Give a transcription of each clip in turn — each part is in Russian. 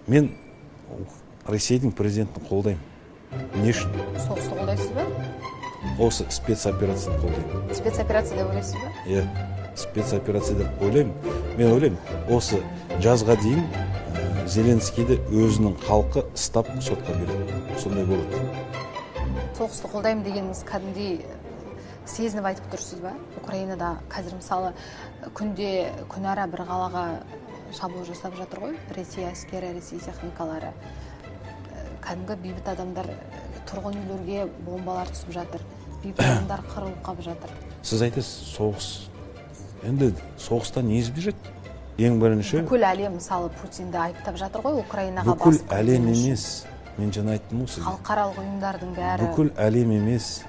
Мен Ресейдің президентін қолдаймын. Не үшін? Соғысты қолдайсыз ба? Осы спецоперацияны қолдаймын. Спецоперация деп ойлайсыз ба? Иә, спецоперация деп ойлаймын. Мен ойлаймын, осы жазға дейін Зеленскийді өзінің халқы ұстап сотқа береді. Сондай болады. Соғысты қолдаймын дегеніңіз кәдімгідей сезініп айтып тұрсыз ба? Украинада қазір мысалы күнара бір қалаға шабуыл жасап жатыр ғой. Ресей әскері, Ресей техникалары. Кәдімгі бейбіт адамдар тұрғын үйлерге бомбалар түсіп жатыр. Бейбіт адамдар қырылып қалып жатыр. Сіз айтасыз, соғыс. Енді соғыстан не избежать? Ең бірінші... Бүкіл әлем мысалы Путинді айыптап жатыр ғой, Украинаға бүкіл әлем емес. Мен жаңа айттым ғой сізге. Халықаралық ұйымдардың бәрі. Бүкіл әлем емес.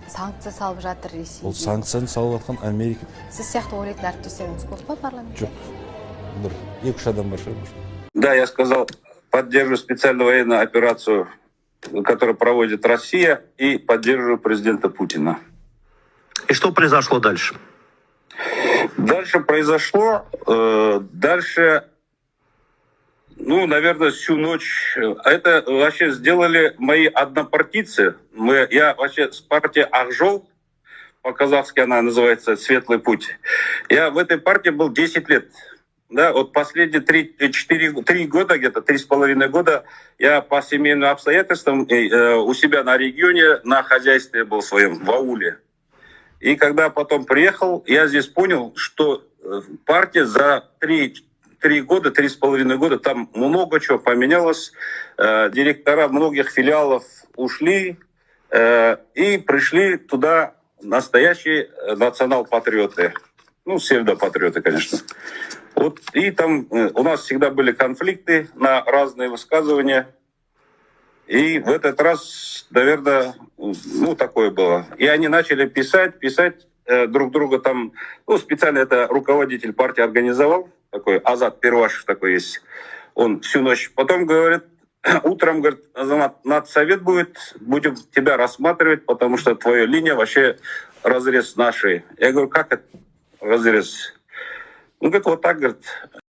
Санкция салып жатыр Ресейге. Ол санкцияны салып жатқан Америка. Сіз сияқты ойлайтын әріптестеріңіз көп па парламентте? Жоқ. Бір 2-3 адам бар шығар. Да, я сказал, поддерживаю специальную военную операцию, которую проводит Россия, и поддерживаю президента Путина. И что произошло дальше? Дальше произошло, наверное, всю ночь. Это вообще сделали мои однопартийцы. Я вообще с партии Ах-Жол, по-казахски она называется «Светлый путь». Я в этой партии был 10 лет. Да, вот последние 3 года, где-то 3,5 года, я по семейным обстоятельствам у себя на регионе, на хозяйстве был своем, в ауле. И когда потом приехал, я здесь понял, что партия за 3 года, 3,5 года, там много чего поменялось. Директора многих филиалов ушли, и пришли туда настоящие национал-патриоты. Ну, псевдопатриоты, конечно. Вот, и там у нас всегда были конфликты на разные высказывания. И в этот раз, наверное, такое было. И они начали писать друг друга там. Специально это руководитель партии организовал. Такой Азат Первашев такой есть. Он всю ночь. Потом говорит, утром, говорит, надсовет будет, будем тебя рассматривать, потому что твоя линия вообще разрез нашей. Я говорю, как это разрез? Говорит, вот так, говорит.